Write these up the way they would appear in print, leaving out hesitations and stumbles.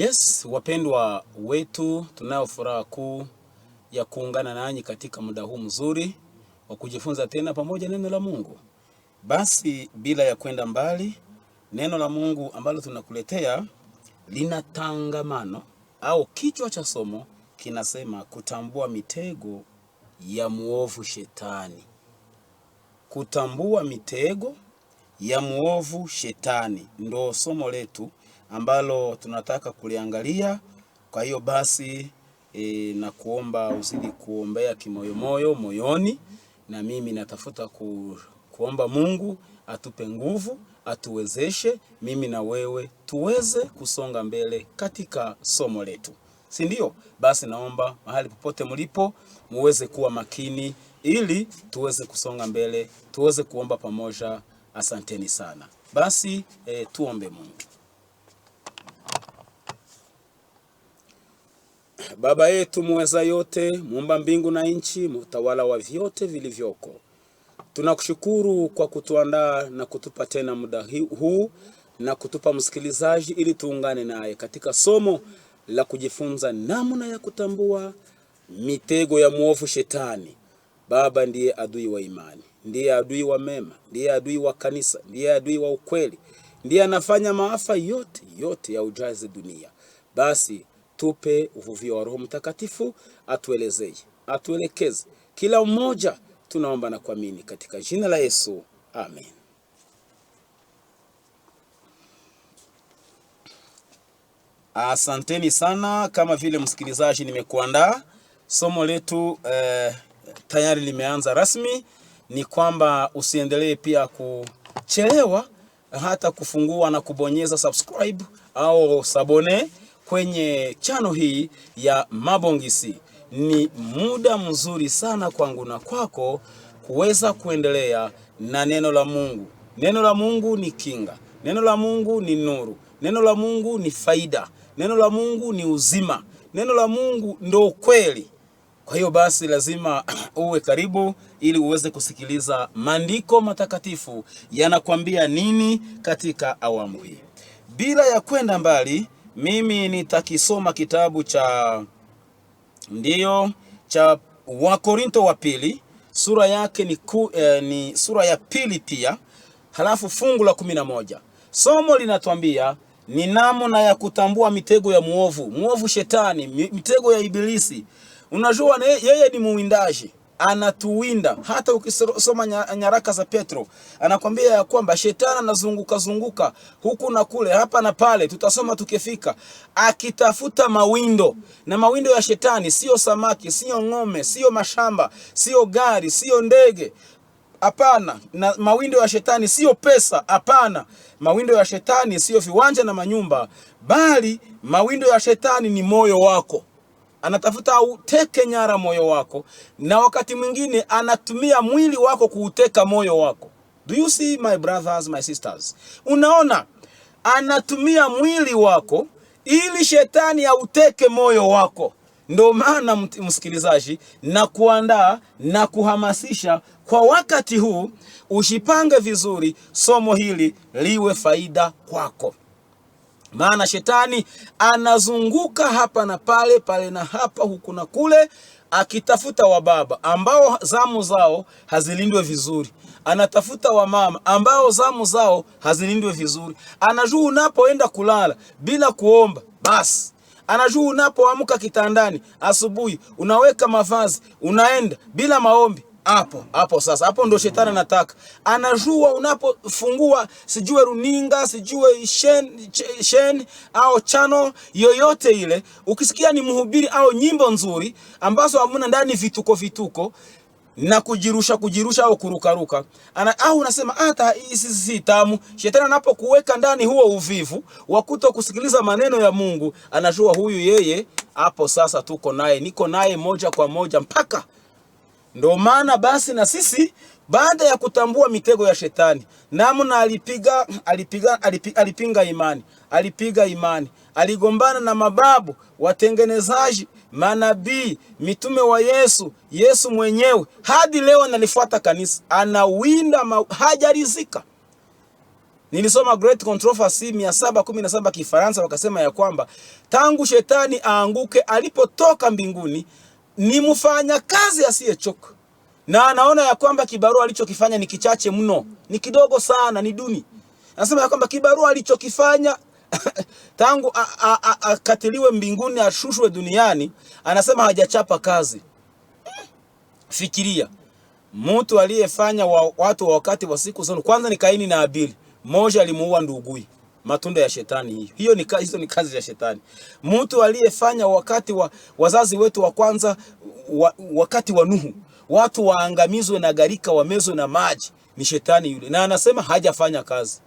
Yes, wapendwa wetu, tunayo furaha kuu ya kuungana nanyi katika muda huu mzuri wa kujifunza tena pamoja neno la Mungu. Basi bila ya kwenda mbali, neno la Mungu ambalo tunakuletea lina tangamano au kichwa cha somo kinasema kutambua mitego ya muovu shetani. Kutambua mitego ya muovu shetani ndo somo letu ambalo tunataka kuliangalia. Kwa hiyo basi na kuomba uzidi kuombea kimoyomoyo moyoni, na mimi natafuta kuomba Mungu atupe nguvu, atuwezeshe mimi na wewe tuweze kusonga mbele katika somo letu, si ndio? Basi naomba mahali popote mlipo muweze kuwa makini ili tuweze kusonga mbele, tuweze kuomba pamoja. Asanteni sana. Basi tuombe Mungu. Baba yetu muweza yote, muumba mbingu na nchi, mtawala wa vyote vilivyoko, tunakushukuru kwa kutuandaa na kutupa tena muda huu na kutupa msikilizaji ili tuungane naye katika somo la kujifunza namna ya kutambua mitego ya muovu shetani. Baba ndiye adui wa imani, ndiye adui wa mema, ndiye adui wa kanisa, ndiye adui wa ukweli, ndiye anafanya maafa yote ya ujaze dunia. Basi tupe uvuvio wa Roho Mtakatifu, atuelezee, atuelekeze kila mmoja, tunaomba na kuamini katika jina la Yesu, amen. Asanteni sana. Kama vile msikilizaji, nimekuandaa somo letu tayari limeanza rasmi. Ni kwamba usiendelee pia kuchelewa hata kufungua na kubonyeza subscribe au sabone kwenye channel hii ya Mabongisi. Ni muda mzuri sana kwangu na kwako kuweza kuendelea na neno la Mungu. Neno la Mungu ni kinga, neno la Mungu ni nuru, neno la Mungu ni faida, neno la Mungu ni uzima, neno la Mungu ndo kweli. Kwa hiyo basi lazima uwe karibu ili uweze kusikiliza maandiko matakatifu yanakwambia nini katika awamu hii. Bila ya kwenda mbali, mimi nitakisoma kitabu cha Wakorinto wa pili, sura yake ni sura ya pili pia, halafu fungu la 11. Somo linatuambia ni namna ya kutambua mitego ya muovu shetani, mitego ya ibilisi. Unajua yeye ni muwindaji, anatuwinda. Hata ukisoma nyaraka za Petro, anakwambia ya kwamba shetani anazunguka huku na kule, hapa na pale, tutasoma tukifika, akitafuta mawindo. Na mawindo ya shetani sio samaki, sio ng'ombe, sio mashamba, sio gari, sio ndege. Hapana. Na mawindo ya shetani sio pesa, hapana. Mawindo ya shetani sio viwanja na manyumba, bali mawindo ya shetani ni moyo wako. Anatafuta uteke nyara moyo wako, na wakati mwingine anatumia mwili wako kuuteka moyo wako. Do you see, my brothers, my sisters? Unaona, anatumia mwili wako ili shetani auteke moyo wako. Ndio maana msikilizaji, na kuandaa na kuhamasisha kwa wakati huu, ushipange vizuri, somo hili liwe faida kwako. Maana shetani anazunguka hapa na pale na hapa, huku na kule, akitafuta wababa ambao zamu zao hazilindwe vizuri. Anatafuta wamama ambao zamu zao hazilindwe vizuri. Anajua unapoenda kulala bila kuomba, basi anajua unapoamka kitandani asubuhi unaweka mavazi unaenda bila maombi, hapo ndo shetani anataka. Anajua unapofungua sijue runinga, sijue shen au channel yoyote ile, ukisikia ni mhubiri au nyimbo nzuri ambazo hamuna ndani vituko na kujirusha au kurukaruka, au unasema hata hizi si tamu. Shetani anapokuweka ndani huo uvivu wa kutokusikiliza maneno ya Mungu, anajua huyu yeye hapo sasa niko naye moja kwa moja mpaka. Ndio maana basi na sisi baada ya kutambua mitego ya shetani, namna alipiga imani, aligombana na mababu, watengenezaji, manabii, mitume wa Yesu mwenyewe, hadi leo analifuata kanisa, anawinda hajarizika. Nilisoma Great Controversy 717 Kifaransa, wakasema ya kwamba tangu shetani aanguke alipotoka mbinguni ni mfanya kazi asiyechoka. Na anaona ya kwamba kibarua alichokifanya ni kichache mno, ni kidogo sana, ni duni. Anasema ya kwamba kibarua alichokifanya tangu akatiliwe mbinguni ashushwe duniani, anasema hajachapa kazi. Fikiria, mtu aliyefanya watu wa wakati wa siku zote, kwanza ni Kaini na Abili. Mmoja alimuua ndugui, matunda ya shetani hiyo. Hizo ni kazi ya shetani. Mtu aliyefanya wakati wa wazazi wetu wa kwanza, wakati wa Nuhu, watu waangamizwe na gharika, wamezwe na maji, ni shetani yule, na anasema hajafanya kazi.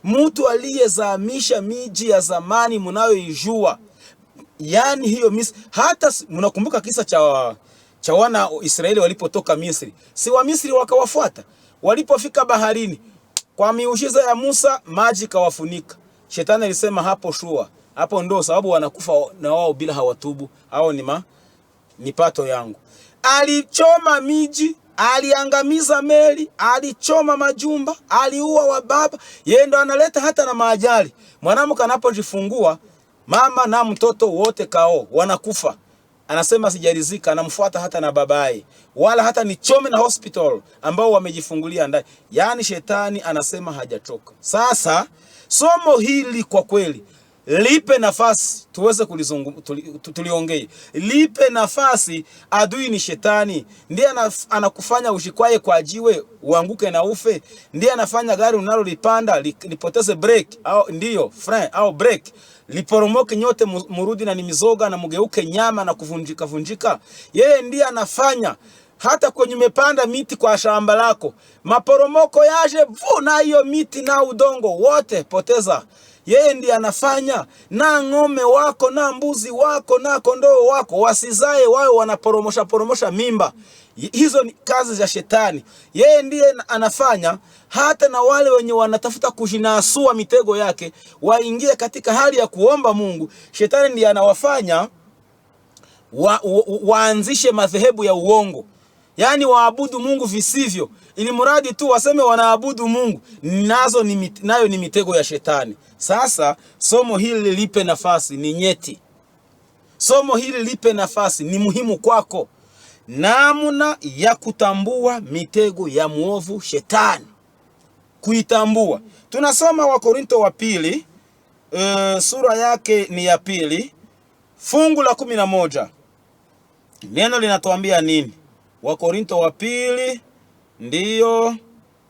Mtu aliyezamisha miji ya zamani mnayoijua, yani hiyo Misri. Hata mnakumbuka kisa cha wana Israeli walipotoka Misri, si wa Misri wakawafuata? Walipofika baharini, kwa miujiza ya Musa maji kawafunika. Shetani alisema hapo shua, hapo ndo sababu wanakufa na wao bila hawatubu. Hao ni pato yangu. Alichoma miji, aliangamiza meli, alichoma majumba, aliua wababa. Yeye ndo analeta hata na maajali. Mwanamke anapojifungua, mama na mtoto wote kao wanakufa. Anasema sijarizika, anamfuata hata na babaye, wala hata nichome na hospital ambao wamejifungulia ndani. Yani shetani anasema hajachoka. Sasa somo hili kwa kweli lipe nafasi tuweze tuliongee. Lipe nafasi. Adui ni shetani. Ndiye anakufanya ushikwaye kwa jiwe uanguke na ufe. Ndiye anafanya gari unalolipanda lipoteze brake au ndiyo frein au brake, liporomoke nyote murudi na ni mizoga na mugeuke nyama na kuvunjika. Yeye ndiye anafanya hata kwenye umepanda miti kwa shamba lako, maporomoko yaje, vuna hiyo miti na udongo wote poteza. Yeye ndiye anafanya na ng'ombe wako na mbuzi wako na kondoo wako wasizae, wao wanaporomosha mimba. Hizo ni kazi za shetani. Yeye ndiye anafanya hata na wale wenye wanatafuta kujinasua mitego yake waingie katika hali ya kuomba Mungu. Shetani ndiye anawafanya waanzishe madhehebu ya uongo, yani waabudu Mungu visivyo, ili mradi tu waseme wanaabudu Mungu. Nayo ni mitego ya shetani. Sasa somo hili lipe nafasi, ni nyeti. Somo hili lipe nafasi, ni muhimu kwako. Namna ya kutambua mitego ya muovu shetani. Kuitambua. Tunasoma Wakorintho wa pili, sura yake ni ya pili, fungu la 11. Neno linatuambia nini? Wakorintho wa pili, ndiyo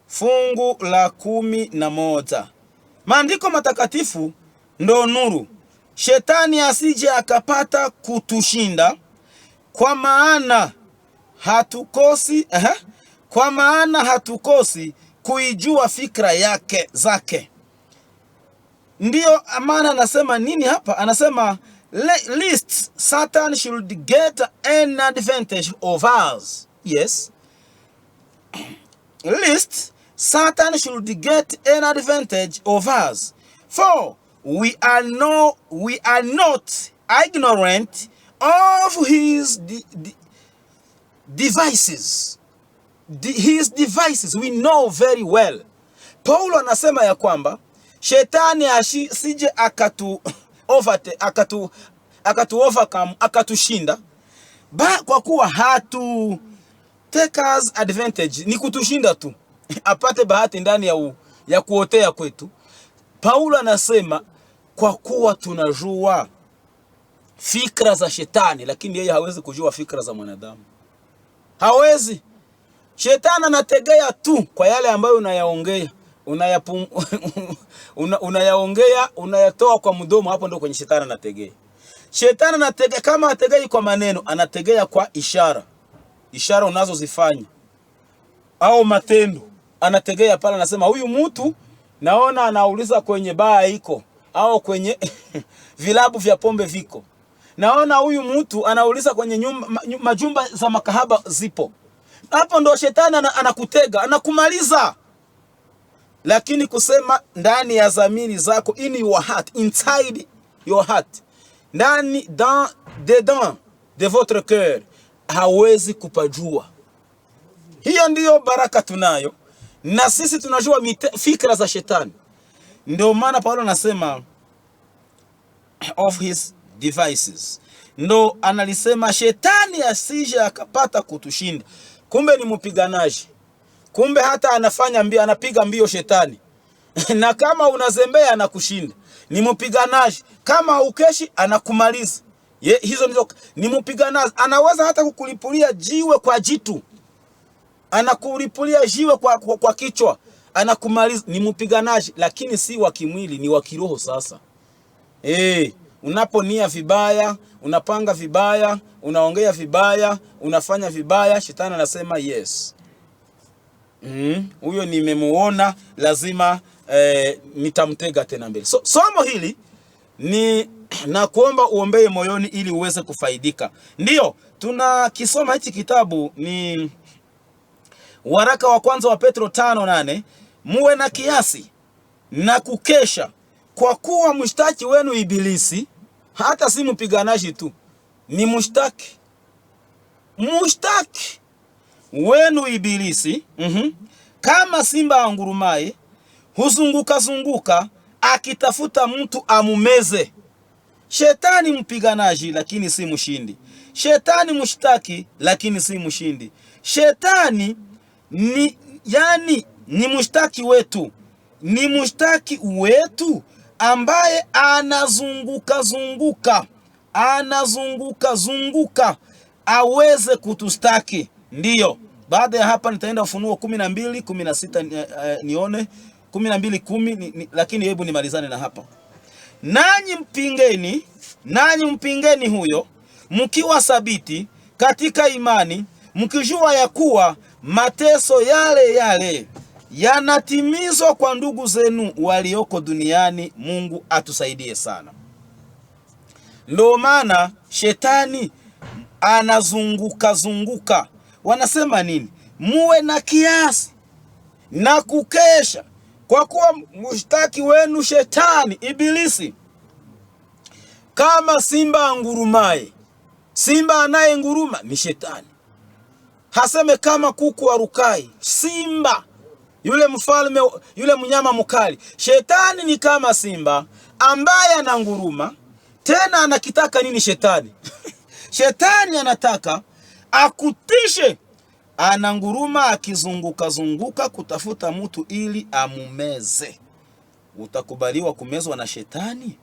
fungu la 11. Maandiko matakatifu ndo nuru, shetani asije akapata kutushinda, kwa maana hatukosi kuijua fikra zake. Ndiyo maana anasema nini hapa? Anasema lest Satan should get an advantage of us. Yes. Lest Satan should get an advantage of us. For we are not ignorant of his devices. His devices we know very well. Paulo anasema ya kwamba shetani asije akatushinda, kwa kuwa take us advantage, ni kutushinda tu apate bahati ndani ya kuotea kwetu. Paulo anasema kwa kuwa tunajua fikra za shetani, lakini yeye hawezi kujua fikra za mwanadamu. Hawezi. Shetani anategea tu kwa yale ambayo unayaongea. Unayaongea, unayatoa kwa mdomo, hapo ndio kwenye shetani anategea. Shetani anategea, kama ategei kwa maneno, anategea kwa ishara. Ishara unazozifanya au matendo. Anategea pale, anasema huyu mtu naona anauliza kwenye baa iko au kwenye vilabu vya pombe viko. Naona huyu mtu anauliza kwenye majumba za makahaba zipo. Hapo ndo shetani anakutega, anakumaliza. Lakini kusema ndani ya dhamiri zako, in your heart, inside your heart, ndani dedans de votre cœur, hawezi kupajua. Hiyo ndiyo baraka tunayo. Na sisi tunajua fikra za shetani. Ndio maana Paulo anasema of his devices. Ndo analisema shetani asije akapata kutushinda. Kumbe ni mpiganaji. Kumbe hata anafanya mbio, anapiga mbio shetani. Na kama unazembea anakushinda. Ni mpiganaji. Kama ukeshi anakumaliza. Hizo ndizo ni mpiganaji. Anaweza hata kukulipulia jiwe kwa jitu. Anakulipulia jiwe kwa kichwa. Anakumaliza. Ni mpiganaji, lakini si wa kimwili, ni wa kiroho sasa. Unaponia vibaya, unapanga vibaya, unaongea vibaya, unafanya vibaya, shetani anasema yes. Huyo nimemuona, lazima nitamtega tena mbele. Somo hili ni na kuomba uombee moyoni ili uweze kufaidika. Ndiyo, tunakisoma hichi kitabu ni waraka wa kwanza wa Petro 5:8. Muwe na kiasi na kukesha, kwa kuwa mshtaki wenu Ibilisi, hata si mpiganaji tu, ni mshtaki. Mshtaki wenu Ibilisi, kama simba angurumaye, huzunguka akitafuta mtu amumeze. Shetani mpiganaji lakini si mshindi. Shetani mshtaki lakini si mshindi. Shetani ni mshtaki wetu. Ni mshtaki wetu ambaye anazunguka aweze kutustaki. Ndiyo. Baada ya hapa nitaenda Ufunuo 12:16 nione 12:10, lakini hebu nimalizane na hapa. Nanyi mpingeni huyo, mkiwa sabiti katika imani, mkijua ya kuwa mateso yale yanatimizwa kwa ndugu zenu walioko duniani. Mungu atusaidie sana. Ndio maana shetani anazunguka. Wanasema nini? Muwe na kiasi na kukesha, kwa kuwa mshtaki wenu Shetani Ibilisi kama simba angurumaye. Simba anayenguruma ni Shetani. Haseme kama kuku arukai. Simba yule mfalme, yule mnyama mkali. Shetani ni kama simba ambaye ananguruma. Tena anakitaka nini shetani? Shetani anataka akutishe. Ananguruma akizunguka kutafuta mtu ili amumeze. Utakubaliwa kumezwa na shetani?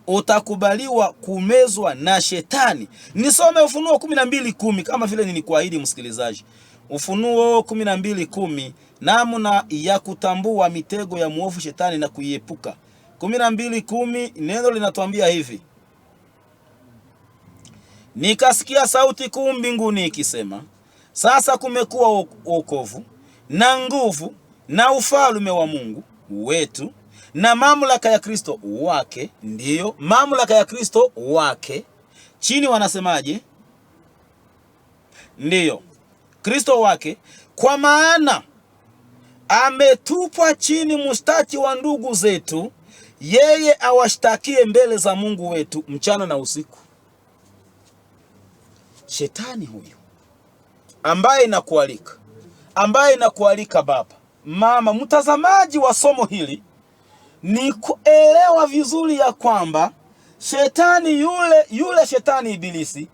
Utakubaliwa kumezwa na shetani? Nisome Ufunuo 12:10 kama vile nilikuahidi msikilizaji. Ufunuo 12:10, namna ya kutambua mitego ya muovu shetani na kuiepuka. 12:10 neno linatuambia hivi: nikasikia sauti kuu mbinguni ikisema, sasa kumekuwa wokovu na nguvu na ufalme wa Mungu wetu na mamlaka ya Kristo wake. Ndiyo, mamlaka ya Kristo wake. Chini wanasemaje? Ndiyo, Kristo wake, kwa maana ametupwa chini mshtaki wa ndugu zetu, yeye awashtakie mbele za Mungu wetu mchana na usiku. Shetani huyu ambaye nakualika baba, mama, mtazamaji wa somo hili, ni kuelewa vizuri ya kwamba shetani yule shetani Ibilisi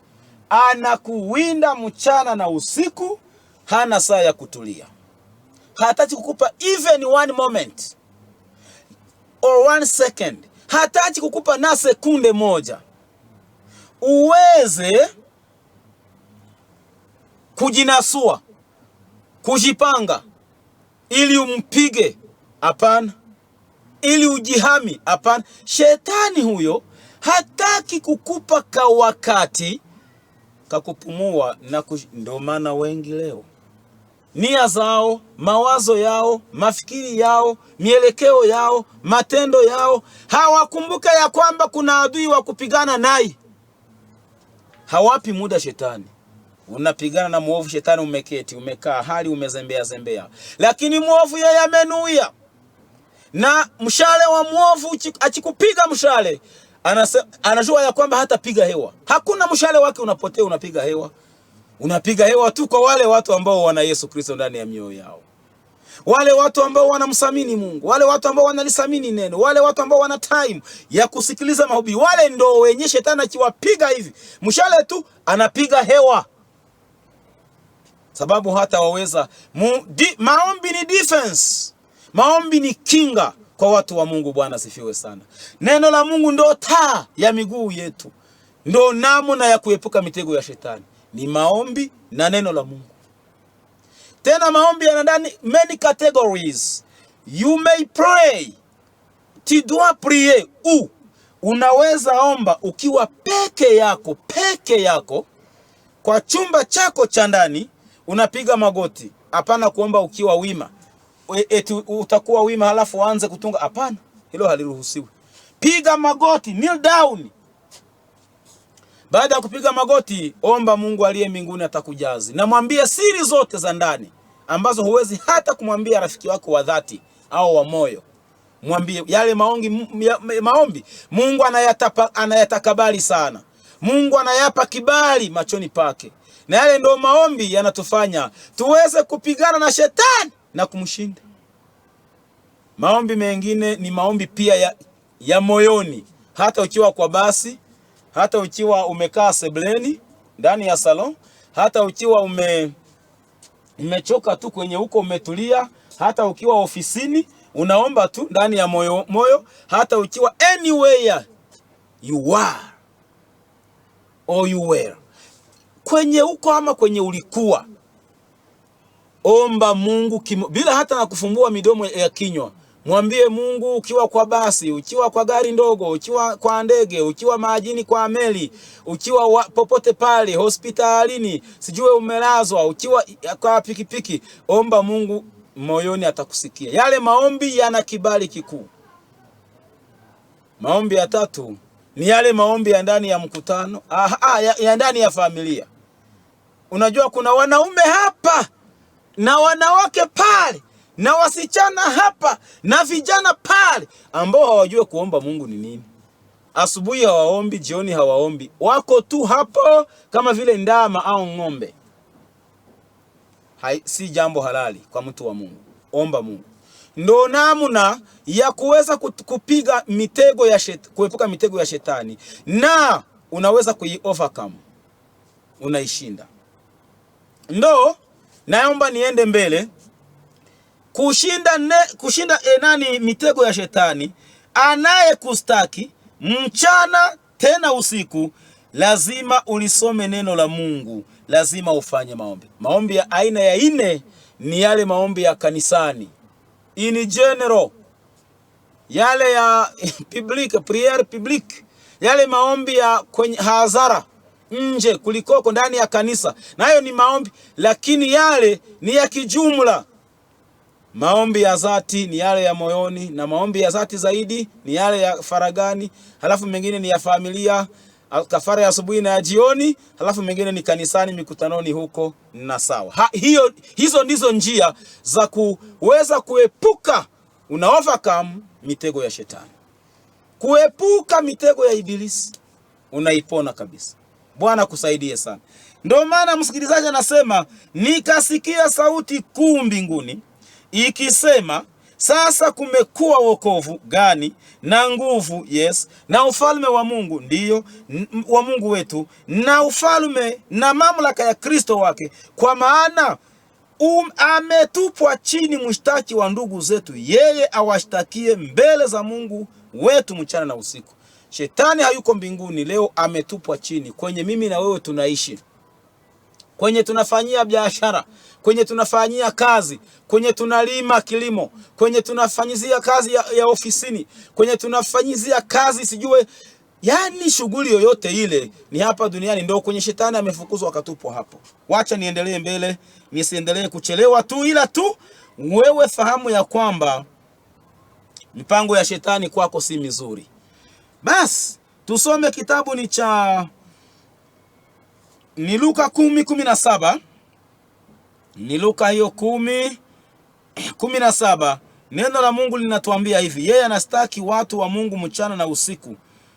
anakuwinda mchana na usiku. Hana saa ya kutulia. Hataki kukupa even one moment or 1 second. Hataki kukupa na sekunde moja uweze kujinasua, kujipanga ili umpige. Hapana. Ili ujihami. Hapana. Shetani huyo hataki kukupa ka wakati kakupumua na ndio maana wengi leo nia zao, mawazo yao, mafikiri yao, mielekeo yao, matendo yao, hawakumbuka ya kwamba kuna adui wa kupigana naye. Hawapi muda shetani. Unapigana na muovu, shetani umeketi, umekaa, hali umezembea. Lakini muovu yeye amenuia. Na mshale wa muovu akikupiga mshale, anajua ya kwamba hata piga hewa. Hakuna mshale wake unapotea, unapiga hewa. Unapiga hewa tu kwa wale watu ambao wana Yesu Kristo ndani ya mioyo yao. wale watu ambao wanamsamini Mungu, wale watu ambao wanalisamini neno, wale watu ambao wana time ya kusikiliza mahubiri, wale ndo wenye shetani akiwapiga hivi mshale tu anapiga hewa, sababu hata waweza maombi ni defense, maombi ni kinga kwa watu wa Mungu. Bwana sifiwe sana. Neno la Mungu ndo taa ya miguu yetu, ndo namna ya kuepuka mitego ya shetani, ni maombi na neno la Mungu. Tena maombi yana ndani many categories. You may pray. Tu dois prier. Unaweza omba ukiwa peke yako kwa chumba chako cha ndani, unapiga magoti. Hapana kuomba ukiwa wima. Eti utakuwa wima halafu aanze kutunga. Hapana, hilo haliruhusiwi. Piga magoti, kneel down. Baada ya kupiga magoti, omba Mungu aliye mbinguni atakujazi. Na mwambie siri zote za ndani ambazo huwezi hata kumwambia rafiki wako wa dhati au wa moyo. Mwambie yale maombi Mungu anayatakabali sana. Mungu anayapa kibali machoni pake. Na yale ndio maombi yanatufanya tuweze kupigana na shetani na kumshinda. Maombi mengine ni maombi pia ya moyoni. Hata ukiwa kwa basi, hata ukiwa umekaa sebuleni ndani ya salon, hata ukiwa umechoka tu kwenye huko umetulia, hata ukiwa ofisini unaomba tu ndani ya moyo, hata ukiwa anywhere you are or you were, kwenye huko ama kwenye ulikuwa, omba Mungu bila hata na kufumbua midomo ya kinywa. Mwambie Mungu ukiwa kwa basi, ukiwa kwa gari ndogo, ukiwa kwa ndege, ukiwa majini kwa meli, ukiwa popote pale, hospitalini, sijue umelazwa, ukiwa kwa pikipiki, omba Mungu moyoni, atakusikia. Yale maombi yana kibali kikuu. Maombi ya tatu ni yale maombi ya ndani ya mkutano, ya ndani ya familia. Unajua kuna wanaume hapa na wanawake pale, na wasichana hapa na vijana pale ambao hawajui kuomba Mungu ni nini. Asubuhi hawaombi, jioni hawaombi, wako tu hapo kama vile ndama au ng'ombe. Si jambo halali kwa mtu wa Mungu. Omba Mungu. Ndo namna ya kuweza kupiga mitego ya kuepuka mitego ya shetani, na unaweza overcome, unaishinda. Ndo naomba niende mbele. Kushinda mitego ya shetani anayekustaki mchana tena usiku, lazima ulisome neno la Mungu, lazima ufanye maombi. Maombi ya aina ya 4 ni yale maombi ya kanisani, in general, yale ya public, prayer public, yale maombi ya kwenye hadhara nje kulikoko ndani ya kanisa, nayo ni maombi, lakini yale ni ya kijumla. Maombi ya dhati ni yale ya moyoni, na maombi ya dhati zaidi ni yale ya faragani, halafu mengine ni ya familia, kafara ya asubuhi na ya jioni, halafu mengine ni kanisani, mikutanoni huko, na sawa. Hizo ndizo njia za kuweza kuepuka, overcome mitego ya shetani, kuepuka mitego ya ibilisi, unaipona kabisa. Bwana kusaidie sana. Ndio maana msikilizaji anasema, nikasikia sauti kuu mbinguni ikisema, sasa kumekuwa wokovu gani na nguvu, na ufalme wa Mungu, ndiyo wa Mungu wetu, na ufalme na mamlaka ya Kristo wake, kwa maana ametupwa chini mshtaki wa ndugu zetu, yeye awashtakie mbele za Mungu wetu mchana na usiku. Shetani hayuko mbinguni, leo ametupwa chini kwenye mimi na wewe tunaishi, kwenye tunafanyia biashara, kwenye tunafanyia kazi, kwenye tunalima kilimo, kwenye tunafanyizia kazi ya ofisini, kwenye tunafanyizia kazi sijue, yani shughuli yoyote ile ni hapa duniani, ndio kwenye shetani amefukuzwa akatupwa hapo. Wacha niendelee mbele, nisiendelee kuchelewa tu, ila tu wewe fahamu ya kwamba mipango ya shetani kwako si mizuri. Basi tusome kitabu ni Luka 10:17. Ni Luka hiyo 10:17. Neno la Mungu linatuambia hivi, yeye anastaki watu wa Mungu mchana na usiku,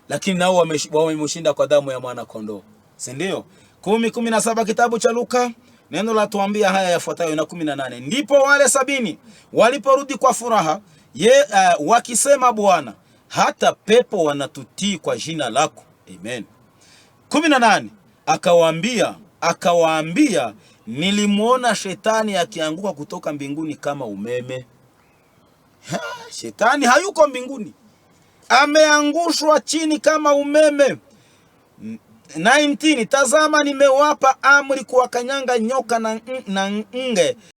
lakini nao wamemshinda kwa damu ya mwana kondoo. Si ndio? 10:17 kitabu cha Luka. Neno la tuambia haya yafuatayo na 18. Ndipo wale 70 waliporudi kwa furaha wakisema, Bwana, hata pepo wanatutii kwa jina lako. Amen. 18. Akawaambia, nilimwona shetani akianguka kutoka mbinguni kama umeme. Shetani hayuko mbinguni, ameangushwa chini kama umeme. 19. Tazama, nimewapa amri kuwakanyanga nyoka na nge